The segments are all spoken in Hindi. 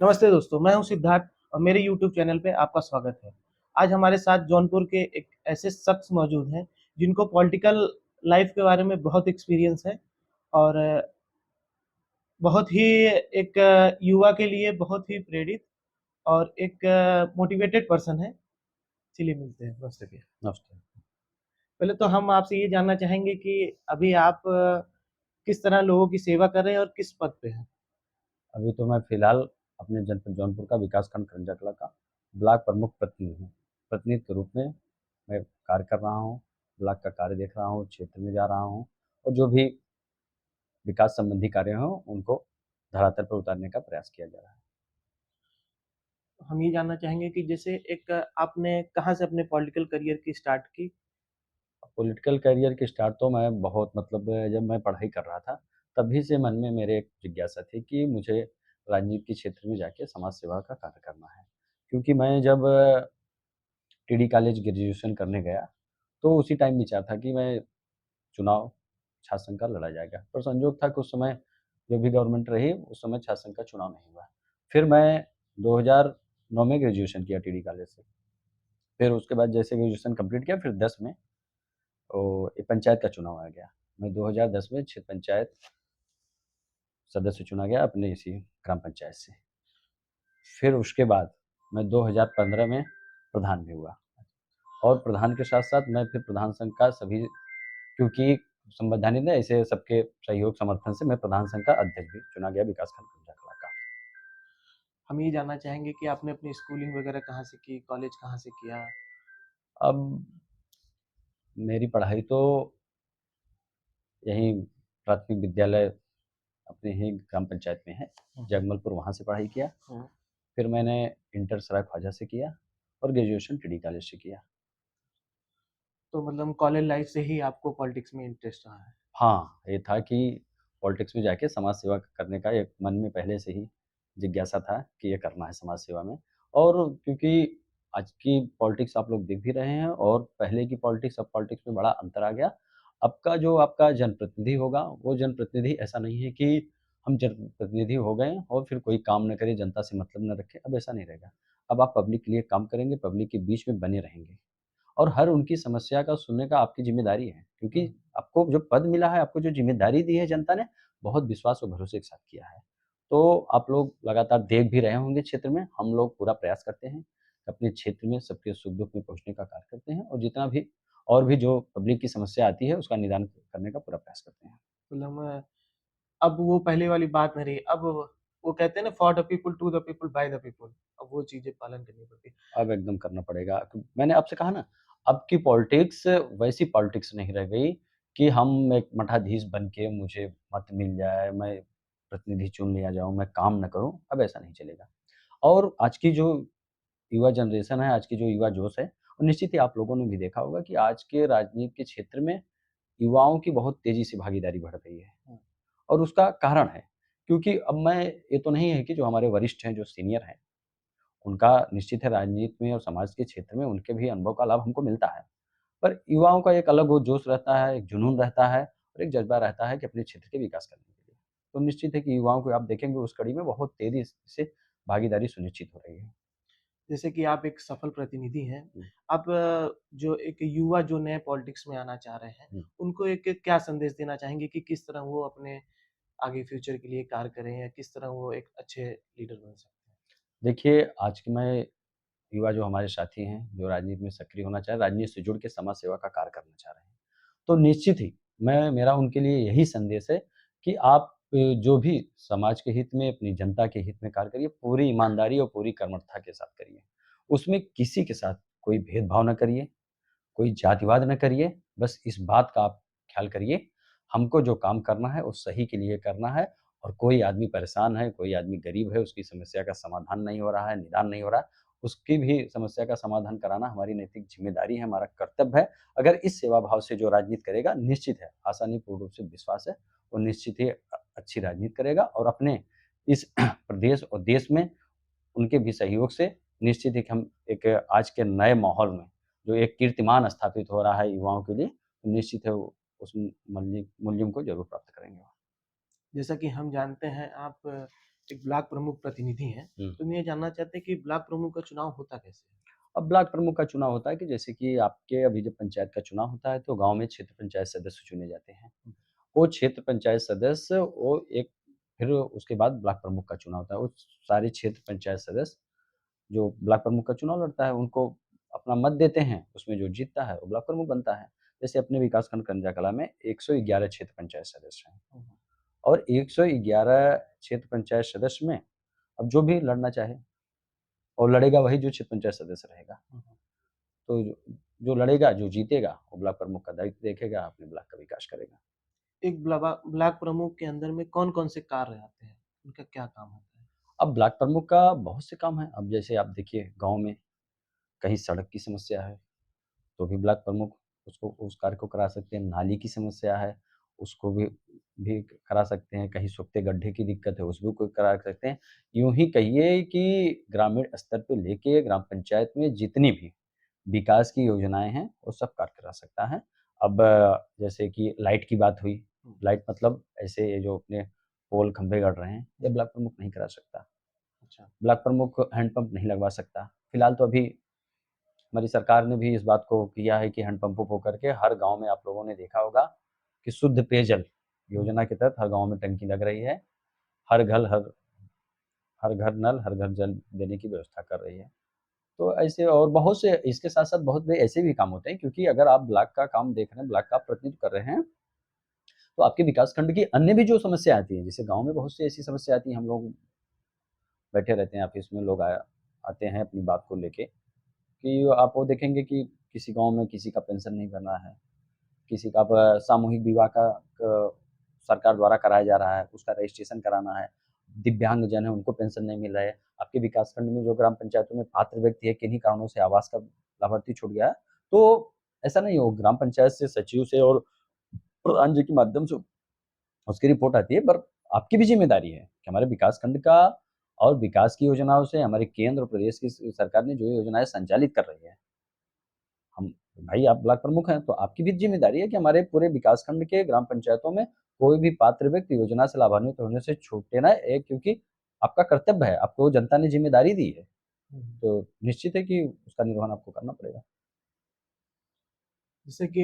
नमस्ते दोस्तों, मैं हूं सिद्धार्थ और मेरे यूट्यूब चैनल पे आपका स्वागत है। आज हमारे साथ जौनपुर के एक ऐसे शख्स मौजूद हैं, जिनको पॉलिटिकल लाइफ के बारे में बहुत एक्सपीरियंस है और बहुत ही एक युवा के लिए बहुत ही प्रेरित और एक मोटिवेटेड पर्सन है। चलिए मिलते हैं। नमस्ते भैया। नमस्ते। पहले तो हम आपसे ये जानना चाहेंगे कि अभी आप किस तरह लोगों की सेवा कर रहे हैं और किस पद पे हैं? अभी तो मैं फ़िलहाल अपने जनपद जौनपुर का विकासखंड करंजाकला का ब्लॉक प्रमुख प्रतिनिधि हूँ। प्रतिनिधि के रूप में मैं कार्य कर रहा हूँ, ब्लॉक का कार्य देख रहा हूँ, क्षेत्र में जा रहा हूँ और जो भी विकास संबंधी कार्य हों, उनको धरातल पर उतारने का प्रयास किया जा रहा है। हम ये जानना चाहेंगे कि जैसे एक आपने कहाँ से अपने पॉलिटिकल करियर की स्टार्ट की? पॉलिटिकल करियर की स्टार्ट तो मैं बहुत जब मैं पढ़ाई कर रहा था, तभी से मन में मेरे एक जिज्ञासा थी कि मुझे राजनीति के क्षेत्र में जाके समाज सेवा का कार्य करना है। क्योंकि मैं जब टीडी कॉलेज ग्रेजुएशन करने गया, तो उसी टाइम विचार था कि मैं चुनाव छात्र संघ का लड़ा जाएगा। पर संजोग था कि उस समय जो भी गवर्नमेंट रही, उस समय छात्र संघ का चुनाव नहीं हुआ। फिर मैं 2009 में ग्रेजुएशन किया टीडी कॉलेज से। फिर उसके बाद जैसे ग्रेजुएशन कंप्लीट किया, फिर 10 में ये पंचायत का चुनाव आ गया। मैं 2010 में क्षेत्र पंचायत सदस्य चुना गया अपने इसी ग्राम पंचायत से। फिर उसके बाद मैं 2015 में प्रधान भी हुआ और प्रधान के साथ-साथ मैं फिर प्रधान संघ का सभी क्योंकि संवैधानिक है, ऐसे सबके सहयोग समर्थन से मैं प्रधान संघ का अध्यक्ष भी चुना गया विकासखंड कुंजाकला का। हम ये जानना चाहेंगे कि आपने अपनी स्कूलिंग वगैरह कहाँ से की, कॉलेज कहाँ से किया? अब मेरी पढ़ाई तो यहीं प्राथमिक विद्यालय अपने ही ग्राम पंचायत में है, हुँ, हुँ। जगमलपुर, वहाँ से पढ़ाई किया। हुँ। फिर मैंने इंटर सराय ख्वाजा से किया और ग्रेजुएशन टीडी कॉलेज से किया। तो मतलब कॉलेज लाइफ से ही आपको पॉलिटिक्स में इंटरेस्ट रहा है। हाँ, ये था कि पॉलिटिक्स में जाके समाज सेवा करने का एक मन में पहले से ही जिज्ञासा था कि ये करना है समाज सेवा में। और क्योंकि आज की पॉलिटिक्स आप लोग देख भी रहे हैं और पहले की पॉलिटिक्स अब पॉलिटिक्स में बड़ा अंतर आ गया। अब का जो आपका जनप्रतिनिधि होगा, वो जनप्रतिनिधि ऐसा नहीं है कि हम जनप्रतिनिधि हो गए और फिर कोई काम ना करें, जनता से मतलब ना रखें, अब ऐसा नहीं रहेगा। अब आप पब्लिक के लिए काम करेंगे, पब्लिक के बीच में बने रहेंगे। और हर उनकी समस्या का सुनने का आपकी ज़िम्मेदारी है, क्योंकि हुँ। आपको जो पद मिला है, आपको जो ज़िम्मेदारी दी है जनता ने, बहुत विश्वास और भरोसे के साथ किया है। तो आप लोग लगातार देख भी रहे होंगे क्षेत्र में, हम लोग पूरा प्रयास करते हैं, अपने क्षेत्र में सबके सुख-दुःख में पहुँचने का कार्य करते हैं और जितना भी और भी जो पब्लिक की समस्या आती है, उसका निदान करने का पूरा प्रयास करते हैं। मतलब अब वो पहले वाली बात नहीं रही। अब वो कहते हैं ना, for the people, to the people, by the people. अब वो चीज़ें पालन करनी पड़ती है। अब एकदम करना पड़ेगा। मैंने आपसे कहा ना, अब की पॉलिटिक्स वैसी पॉलिटिक्स नहीं रह गई कि हम एक मठाधीश बन के मुझे मत मिल जाए, मैं प्रतिनिधि चुन लिया जाऊँ, मैं काम ना करूँ, अब ऐसा नहीं चलेगा। और आज की जो युवा जनरेशन है, आज की जो युवा जोश है, और निश्चित ही आप लोगों ने भी देखा होगा कि आज के राजनीति के क्षेत्र में युवाओं की बहुत तेज़ी से भागीदारी बढ़ रही है। हुँ। और उसका कारण है, क्योंकि अब मैं ये तो नहीं है कि जो हमारे वरिष्ठ हैं, जो सीनियर हैं, उनका निश्चित है राजनीति में और समाज के क्षेत्र में उनके भी अनुभव का लाभ हमको मिलता है। पर युवाओं का एक अलग वो जोश रहता है, एक जुनून रहता है और एक जज़्बा रहता है कि अपने क्षेत्र के विकास करने के लिए। तो निश्चित है कि युवाओं को आप देखेंगे उस कड़ी में बहुत तेज़ी से भागीदारी सुनिश्चित हो रही है। जैसे कि आप एक सफल प्रतिनिधि हैं। हुँ, आप जो एक युवा जो नए पॉलिटिक्स में आना चाह रहे हैं, हुँ। उनको एक क्या संदेश देना चाहेंगे कि किस तरह वो अपने आगे फ्यूचर के लिए कार्य करें या किस तरह वो एक अच्छे लीडर बन सकते हैं? देखिए, आज के मैं युवा जो हमारे साथी हैं, जो राजनीति में सक्रिय होना चाह रहे हैं, राजनीति से जुड़ के समाज सेवा का कार्य करना चाह रहे हैं। तो निश्चित ही मेरा उनके लिए यही संदेश है कि आप जो भी समाज के हित में, अपनी जनता के हित में कार्य करिए, पूरी ईमानदारी और पूरी कर्मठता के साथ करिए। उसमें किसी के साथ कोई भेदभाव ना करिए, कोई जातिवाद ना करिए, बस इस बात का आप ख़्याल करिए, हमको जो काम करना है, वो सही के लिए करना है और कोई आदमी परेशान है, कोई आदमी गरीब है, उसकी समस्या का समाधान नहीं हो रहा है, निदान नहीं हो रहा है, उसकी भी समस्या का समाधान कराना हमारी नैतिक ज़िम्मेदारी है, हमारा कर्तव्य है। अगर इस सेवा भाव से जो राजनीति करेगा, निश्चित है, आसानी पूर्ण रूप से विश्वास है, वो निश्चित ही अच्छी राजनीति करेगा और अपने इस प्रदेश और देश में उनके भी सहयोग से निश्चित ही हम एक आज के नए माहौल में जो एक कीर्तिमान स्थापित हो रहा है युवाओं के लिए, तो निश्चित है वो उस मूल्यों को ज़रूर प्राप्त करेंगे वो। जैसा कि हम जानते हैं, आप एक ब्लॉक प्रमुख प्रतिनिधि हैं, हुँ। तो मैं ये जानना चाहते हैं कि ब्लॉक प्रमुख का चुनाव होता कैसे है? अब ब्लॉक प्रमुख का चुनाव होता है कि जैसे कि आपके अभी जब पंचायत का चुनाव होता है, तो गाँव में क्षेत्र पंचायत सदस्य चुने जाते हैं। हुँ, वो क्षेत्र पंचायत सदस्य वो एक फिर उसके बाद ब्लॉक प्रमुख का चुनाव होता है। वो सारे क्षेत्र पंचायत सदस्य जो ब्लॉक प्रमुख का चुनाव लड़ता है, उनको अपना मत देते हैं, उसमें जो जीतता है, वो ब्लॉक प्रमुख बनता है। जैसे अपने विकासखंड कंजरकला में 111 क्षेत्र पंचायत सदस्य हैं हुँ, हुँ, और 111 क्षेत्र पंचायत सदस्य में अब जो भी लड़ना चाहे और लड़ेगा वही जो क्षेत्र पंचायत सदस्य रहेगा। हुँ, हुँ। तो जो लड़ेगा, जो जीतेगा, वो ब्लॉक प्रमुख का दायित्व देखेगा, अपने ब्लॉक का विकास करेगा। एक ब्लॉक प्रमुख के अंदर में कौन-कौन से कार्य आते हैं? उनका क्या काम होता है? अब ब्लॉक प्रमुख का बहुत से काम हैं। अब जैसे आप देखिए गाँव में कहीं सड़क की समस्या है, तो भी ब्लॉक प्रमुख उसको उस कार्य को करा सकते हैं। नाली की समस्या है, उसको भी करा सकते हैं। कहीं सूखते गड्ढे की दिक्कत है, उसको भी करा सकते हैं। यूँ ही कहिए कि ग्रामीण स्तर पे लेके ग्राम पंचायत में जितनी भी विकास की योजनाएँ हैं, वो सब कार्य करा सकता है। अब जैसे कि लाइट की बात हुई, हुँ, लाइट मतलब ऐसे ये जो अपने पोल खंभे गड़ रहे हैं, ये हुँ, ब्लॉक प्रमुख नहीं करा सकता। अच्छा। ब्लॉक प्रमुख हैंडपंप नहीं लगवा सकता। फिलहाल तो अभी हमारी सरकार ने भी इस बात को किया है कि हैंडपंपों को करके हर गाँव में आप लोगों ने देखा होगा कि शुद्ध पेयजल हुँ, योजना के तहत हर गाँव में टंकी लग रही है। हर घर हर हर घर नल, हर घर जल देने की व्यवस्था कर रही है। तो ऐसे और बहुत से इसके साथ-साथ बहुत से ऐसे भी काम होते हैं क्योंकि अगर आप ब्लॉक का काम देख रहे हैं, ब्लॉक का आप प्रतिनिधित्व कर रहे हैं, तो आपके विकास खंड की अन्य भी जो समस्या आती है, जैसे गाँव में बहुत सी ऐसी समस्या आती है, हम लोग बैठे रहते हैं ऑफ़िस में, लोग आते हैं अपनी बात को लेके कि आप वो देखेंगे कि किसी गाँव में किसी का पेंशन नहीं बना है, किसी का अब सामूहिक विवाह का क सरकार द्वारा कराया जा रहा है, उसका रजिस्ट्रेशन कराना है। दिव्यांगजन है, उनको पेंशन नहीं मिल रहा है। आपके विकासखंड में जो ग्राम पंचायतों में पात्र व्यक्ति है, किन्हीं कारणों से आवास का लाभार्थी छूट गया है, तो ऐसा नहीं हो ग्राम पंचायत से, सचिव से और प्रधान जी के माध्यम से उसकी रिपोर्ट आती है, पर आपकी भी ज़िम्मेदारी है कि हमारे विकासखंड का और विकास की योजनाओं से हमारे केंद्र और प्रदेश की सरकार ने जो योजनाएँ संचालित कर रही है, हम भाई आप ब्लॉक प्रमुख हैं, तो आपकी भी ज़िम्मेदारी है कि हमारे पूरे विकासखंड के ग्राम पंचायतों में कोई भी पात्र व्यक्ति योजना से लाभान्वित होने से छूटे ना क्योंकि आपका कर्तव्य है, आपको जनता ने ज़िम्मेदारी दी है, हुँ, हुँ। तो निश्चित है कि उसका निर्वहन आपको करना पड़ेगा। जैसे कि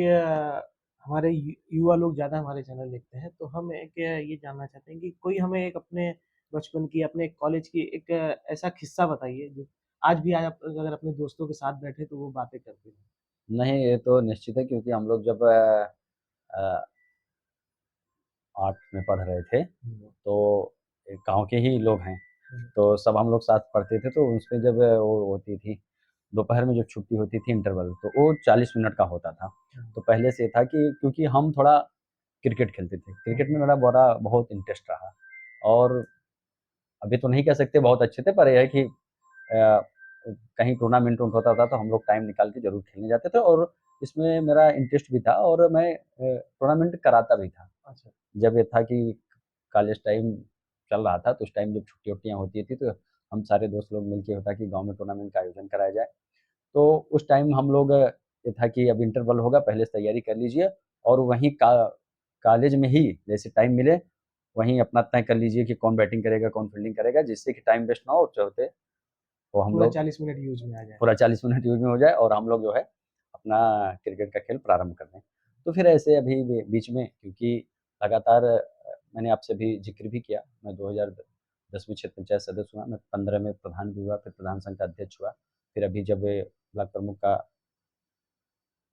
हमारे युवा लोग ज़्यादा हमारे चैनल देखते हैं, तो हम एक ये जानना चाहते हैं कि कोई हमें एक अपने बचपन की, अपने कॉलेज की एक ऐसा किस्सा बताइए जो आज भी आप अगर अपने दोस्तों के साथ बैठे तो वो बातें करते रहें? नहीं, ये तो निश्चित है क्योंकि हम लोग जब 8th में पढ़ रहे थे, हुँ, तो एक गाँव के ही लोग हैं, हुँ, तो सब हम लोग साथ पढ़ते थे, तो उसमें जब वो होती थी, दोपहर में जब छुट्टी होती थी इंटरवल, तो वो 40 मिनट का होता था। हुँ, तो पहले से था कि क्योंकि हम थोड़ा क्रिकेट खेलते थे, हुँ, क्रिकेट में मेरा बड़ा बहुत इंटरेस्ट रहा और अभी तो नहीं कह सकते बहुत अच्छे थे, पर ये है कि कहीं टूर्नामेंट होता था, तो हम लोग टाइम निकाल के ज़रूर खेलने जाते थे और इसमें मेरा इंटरेस्ट भी था और मैं टूर्नामेंट कराता भी था। अच्छा, जब ये था कि कॉलेज टाइम चल रहा था, तो उस टाइम जब छुट्टियाँ-वुट्टियाँ होती थी, तो हम सारे दोस्त लोग मिलके होता कि गाँव में टूर्नामेंट का आयोजन कराया जाए। तो उस टाइम हम लोग ये था कि अब इंटरवल होगा, पहले से तैयारी कर लीजिए और वहीं का कॉलेज में ही जैसे टाइम मिले, वहीं अपना तय कर लीजिए कि कौन बैटिंग करेगा, कौन फील्डिंग करेगा, जिससे कि टाइम वेस्ट ना हो और चलते तो हम पूरा लोग 40 मिनट यूज़ में आ जाए। पूरा 40 मिनट यूज़ में हो जाए और हम लोग जो है अपना क्रिकेट का खेल प्रारंभ कर दें। तो फिर ऐसे अभी बीच में क्योंकि लगातार मैंने आपसे भी ज़िक्र भी किया, मैं 2010 में क्षेत्र पंचायत सदस्य हुआ, मैं 15 में प्रधान भी हुआ, फिर प्रधान संघ का अध्यक्ष हुआ। फिर अभी जब ब्लॉक प्रमुख का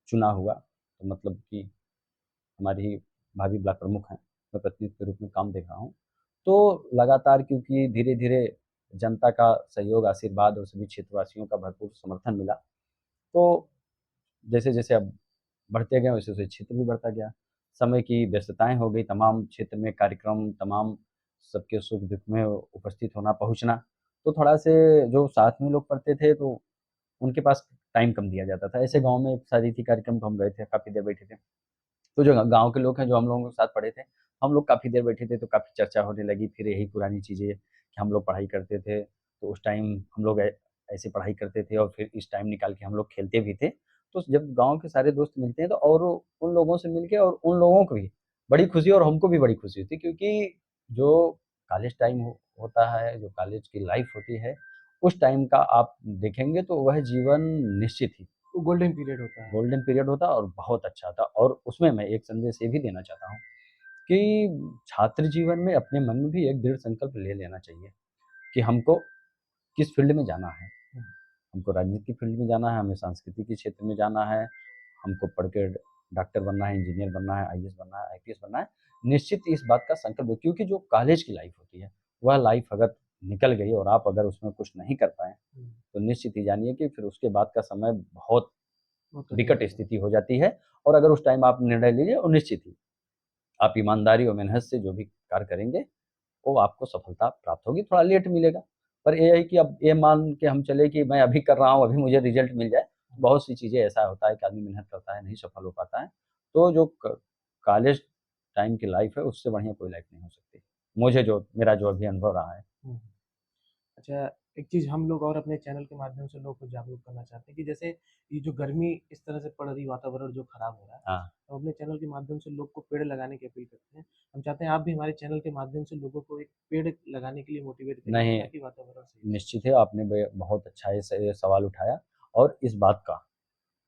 चुनाव हुआ, तो मतलब कि हमारी भाभी ब्लॉक प्रमुख हैं, मैं प्रतिनिधि के रूप में काम देख रहा हूँ। तो लगातार क्योंकि धीरे-धीरे जनता का सहयोग, आशीर्वाद और सभी क्षेत्रवासियों का भरपूर समर्थन मिला, तो जैसे-जैसे अब बढ़ते गए वैसे-वैसे क्षेत्र भी बढ़ता गया। समय की व्यस्तताएँ हो गई, तमाम क्षेत्र में कार्यक्रम, तमाम सबके सुख-दुःख में उपस्थित होना, पहुँचना, तो थोड़ा से जो साथ में लोग पढ़ते थे तो उनके पास टाइम कम दिया जाता था। ऐसे हुँ, गाँव हुँ, में एक शादी थी, कार्यक्रम तो हम गए थे, काफ़ी देर बैठे थे। तो जो गाँव के लोग हैं, जो हम लोगों के साथ पढ़े थे, हम लोग काफ़ी देर बैठे थे, तो काफ़ी चर्चा होने लगी। फिर यही पुरानी चीज़ें कि हम लोग पढ़ाई करते थे, तो उस टाइम हम लोग ऐसे पढ़ाई करते थे और फिर इस टाइम निकाल के हम लोग खेलते भी थे। तो जब गाँव के सारे दोस्त मिलते हैं, तो और उन लोगों से मिलके और उन लोगों को भी बड़ी खुशी और हमको भी बड़ी खुशी होती है क्योंकि जो कॉलेज टाइम होता है, जो कॉलेज की लाइफ होती है, उस टाइम का आप देखेंगे तो वह जीवन निश्चित ही वो गोल्डन पीरियड होता है। गोल्डन पीरियड होता और बहुत अच्छा था। और उसमें मैं एक संदेश ये भी देना चाहता हूँ कि छात्र जीवन में अपने मन में भी एक दृढ़ संकल्प ले लेना चाहिए कि हमको किस फील्ड में जाना है। हुँ, हमको राजनीति की फील्ड में जाना है, हमें सांस्कृतिक के क्षेत्र में जाना है, हमको पढ़ के डॉक्टर बनना है, इंजीनियर बनना है, आईएएस बनना है, आईपीएस बनना है। निश्चित इस बात का संकल्प हो, क्योंकि जो कॉलेज की लाइफ होती है, वह लाइफ अगर निकल गई और आप अगर उसमें कुछ नहीं कर पाएँ, हुँ, तो निश्चित ही जानिए कि फिर उसके बाद का समय बहुत बहुत कठिन विकट होता है। स्थिति हो जाती है। और अगर उस टाइम आप निर्णय लीजिए और निश्चित ही आप ईमानदारी और मेहनत से जो भी कार्य करेंगे, वो आपको सफलता प्राप्त होगी। थोड़ा लेट मिलेगा, पर ये है कि अब ये मान के हम चले कि मैं अभी कर रहा हूँ, अभी मुझे रिज़ल्ट मिल जाए। बहुत सी चीज़ें ऐसा होता है कि आदमी मेहनत करता है, नहीं सफल हो पाता है। तो जो क कॉलेज टाइम की लाइफ़ है, उससे बढ़िया कोई लाइफ़ नहीं हो सकती। मुझे जो मेरा जो अभी अनुभव रहा है। हुँ। अच्छा, एक चीज़ हम लोग और अपने चैनल के माध्यम से लोगों को जागरूक करना चाहते हैं कि जैसे ये जो गर्मी इस तरह से पड़ रही, वातावरण जो खराब हो रहा है, हाँ, हम अपने चैनल के माध्यम से लोग को पेड़ लगाने की अपील करते हैं। हम चाहते हैं आप भी हमारे चैनल के माध्यम से लोगों को एक पेड़ लगाने के लिए मोटिवेट करिए नहीं, ताकि वातावरण सही हो सके। निश्चित है आपने बहुत अच्छा ये सवाल उठाया और इस बात का।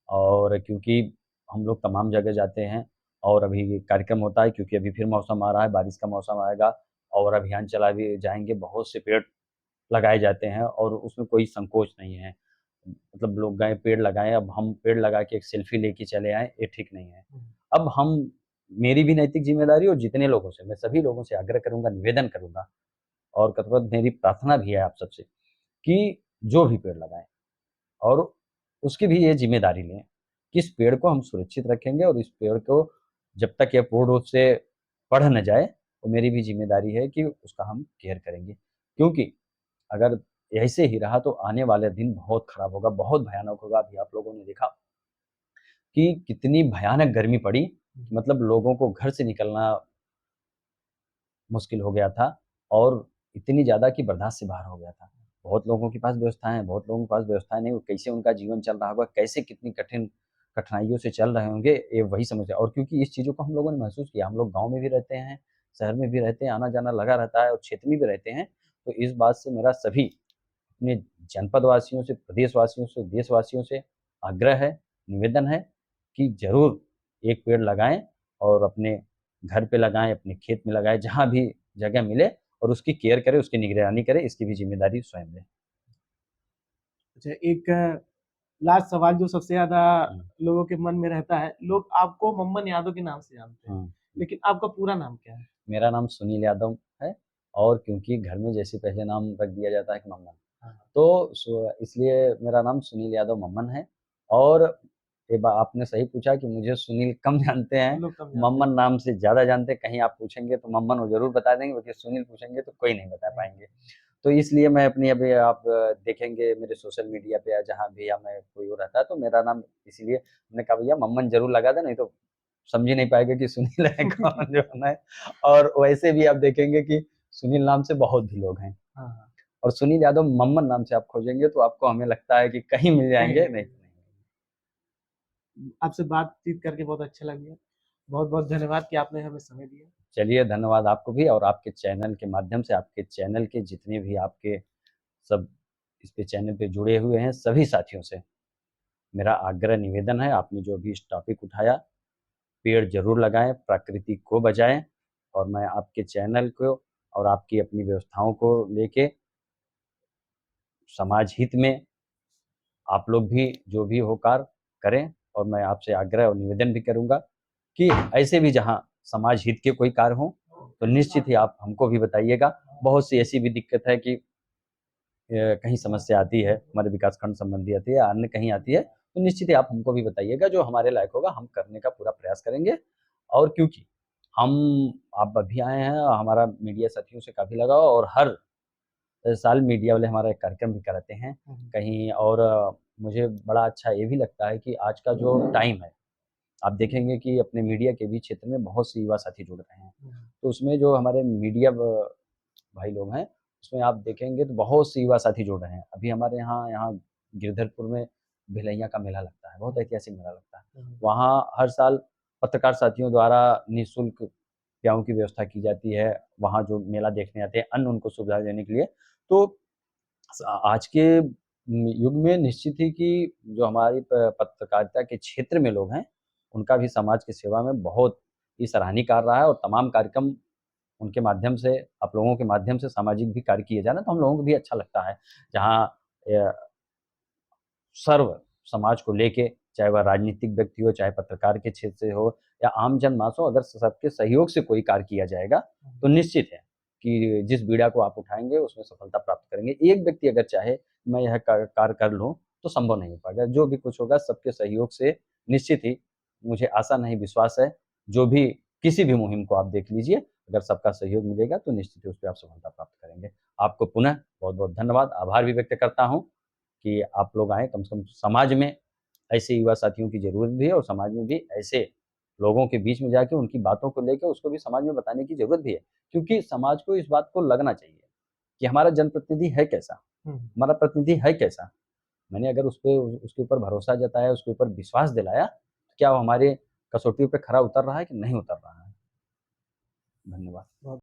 और क्योंकि हम लोग तमाम जगह जाते हैं और अभी कार्यक्रम होता है, क्योंकि अभी फिर मौसम आ रहा है, बारिश का मौसम आएगा और अभियान चला भी जाएँगे, बहुत से पेड़ लगाए जाते हैं और उसमें कोई संकोच नहीं है। मतलब लोग गए पेड़ लगाएँ, अब हम पेड़ लगा के एक सेल्फी लेके चले आएँ, ये ठीक नहीं है। हुँ, अब हम मेरी भी नैतिक ज़िम्मेदारी और जितने लोगों से मैं सभी लोगों से आग्रह करूँगा, निवेदन करूँगा और कतवत मेरी प्रार्थना भी है आप सबसे कि जो भी पेड़ लगाएँ और उसकी भी ये ज़िम्मेदारी लें कि इस पेड़ को हम सुरक्षित रखेंगे और इस पेड़ को जब तक ये पूर्ण रूप से बढ़ ना जाए, तो मेरी भी ज़िम्मेदारी है कि उसका हम केयर करेंगे। क्योंकि अगर ऐसे ही रहा तो आने वाले दिन बहुत खराब होगा, बहुत भयानक होगा। अभी आप लोगों ने देखा कि कितनी भयानक गर्मी पड़ी, हुँ, मतलब लोगों को घर से निकलना मुश्किल हो गया था और इतनी ज़्यादा कि बर्दाश्त से बाहर हो गया था। बहुत लोगों के पास व्यवस्थाएँ हैं, बहुत लोगों के पास व्यवस्थाएँ नहीं, वो कैसे उनका जीवन चल रहा होगा, कैसे कितनी कठिन कठिनाइयों से चल रहे होंगे, ये वही समझ और क्योंकि इस चीज़ों को हम लोगों ने महसूस किया, हम लोग गाँव में भी रहते हैं, शहर में भी रहते हैं, आना-जाना लगा रहता है और क्षेत्र में भी रहते हैं। तो इस बात से मेरा सभी अपने जनपद वासियों से, प्रदेशवासियों से, देशवासियों से आग्रह है, निवेदन है कि ज़रूर एक पेड़ लगाएँ और अपने घर पे लगाएँ, अपने खेत में लगाएँ, जहाँ भी जगह मिले और उसकी केयर करें, उसकी निगरानी करें, इसकी भी ज़िम्मेदारी स्वयं लें। अच्छा एक लास्ट सवाल जो सबसे ज़्यादा हुँ, लोगों के मन में रहता है, हुँ, लोग आपको मम्मन यादव के नाम से जानते हैं, हुँ, हुँ। लेकिन आपका पूरा नाम क्या है? मेरा नाम सुनील यादव है और क्योंकि घर में जैसे पहले नाम रख दिया जाता है कि मम्मन, हाँ, हाँ, तो इसलिए मेरा नाम सुनील यादव मम्मन है। और ये आपने सही पूछा कि मुझे सुनील कम जानते हैं, लोग कम जानते हैं। मम्मन नाम से ज़्यादा जानते हैं। कहीं आप पूछेंगे तो मम्मन वो ज़रूर बता देंगे, बाकी सुनील पूछेंगे तो कोई नहीं बता नहीं, पाएँगे। तो इसलिए मैं अपनी अभी आप देखेंगे मेरे सोशल मीडिया पे या जहाँ भी या मैं कोई वो रहता है तो मेरा नाम इसीलिए मैंने कहा भैया मम्मन ज़रूर लगा दें, नहीं तो समझ ही नहीं पाएँगे कि सुनील है कौन जो है ना। और वैसे भी आप देखेंगे कि सुनील नाम से बहुत भी लोग हैं। हाँ, हाँ, और सुनील यादव मम्मन नाम से आप खोजेंगे तो आपको हमें लगता है कि कहीं मिल कहीं जाएँगे, नहीं नहीं तो नहीं। मिलेगी। आपसे बातचीत करके बहुत अच्छा लगा। बहुत-बहुत धन्यवाद कि आपने हमें समय दिया। चलिए धन्यवाद आपको भी और आपके चैनल के माध्यम से आपके चैनल के जितने भी आपके सब इस पे चैनल पे जुड़े हुए हैं सभी साथियों से मेरा आग्रह निवेदन है आपने जो भी इस टॉपिक उठाया, पेड़ ज़रूर लगाएँ, प्रकृति को बचाएँ और मैं आपके चैनल को और आपकी अपनी व्यवस्थाओं को लेके समाज हित में आप लोग भी जो भी हो कार्य करें और मैं आपसे आग्रह और निवेदन भी करूँगा कि ऐसे भी जहाँ समाज हित के कोई कार्य हों, तो निश्चित ही आप हमको भी बताइएगा। बहुत सी ऐसी भी दिक्कत है कि कहीं समस्या आती है, हमारे विकास खंड संबंधी आती है, अन्य कहीं आती है, तो निश्चित ही आप हमको भी बताइएगा, जो हमारे लायक होगा हम करने का पूरा प्रयास करेंगे। और क्योंकि हम आप अभी आए हैं, हमारा मीडिया साथियों से काफ़ी लगाव और हर साल मीडिया वाले हमारा एक कार्यक्रम भी कराते हैं हुँ, हुँ, कहीं और मुझे बड़ा अच्छा ये भी लगता है कि आज का जो टाइम है, आप देखेंगे कि अपने मीडिया के भी क्षेत्र में बहुत से युवा साथी जुड़ रहे हैं। हुँ, तो उसमें जो हमारे मीडिया भाई लोग हैं, उसमें आप देखेंगे तो बहुत से युवा साथी जुड़ रहे हैं। अभी हमारे यहाँ यहाँ गिरधरपुर में भिलैया का मेला लगता है, बहुत हुँ, ऐतिहासिक मेला लगता है। हुँ, वहाँ हर साल पत्रकार साथियों द्वारा निःशुल्क क्रियाओं की व्यवस्था की जाती है, वहाँ जो मेला देखने आते हैं, अन्न उनको सुविधा देने के लिए। तो आज के युग में निश्चित ही कि जो हमारी पत्रकारिता के क्षेत्र में लोग हैं, उनका भी समाज की सेवा में बहुत ही सराहनीय कार्य रहा है और तमाम कार्यक्रम उनके माध्यम से, आप लोगों के माध्यम से सामाजिक भी कार्य किए जाना, तो हम लोगों को भी अच्छा लगता है। जहाँ अ, सर्व समाज को लेके, चाहे वह राजनीतिक व्यक्ति हो, चाहे पत्रकार के क्षेत्र से हो या आम जनमानस हो, अगर सबके सहयोग से कोई कार्य किया जाएगा, तो निश्चित है कि जिस बीड़ा को आप उठाएँगे, उसमें सफलता प्राप्त करेंगे। एक व्यक्ति अगर चाहे, मैं यह कार्य कर लूँ, तो संभव नहीं हो पाएगा। जो भी कुछ होगा, सबके सहयोग से निश्चित ही, मुझे आशा नहीं, विश्वास है, जो भी किसी भी मुहिम को आप देख लीजिए, अगर सबका सहयोग मिलेगा, तो निश्चित ही उसपे आप सफलता प्राप्त करेंगे। आपको पुनः बहुत-बहुत धन्यवाद, आभार भी व्यक्त करता हूँ कि आप लोग आए, कम से कम समाज में ऐसे युवा साथियों की ज़रूरत भी है और समाज में भी ऐसे लोगों के बीच में जाके उनकी बातों को लेके उसको भी समाज में बताने की ज़रूरत भी है। क्योंकि समाज को इस बात को लगना चाहिए कि हमारा जनप्रतिनिधि है कैसा? हुँ, हमारा प्रतिनिधि है कैसा? मैंने अगर उसके ऊपर भरोसा जताया, उसके ऊपर विश्वास दिलाया, तो क्या वो हमारे कसौटियों पे खरा उतर रहा है कि नहीं उतर रहा है? धन्यवाद। बहुत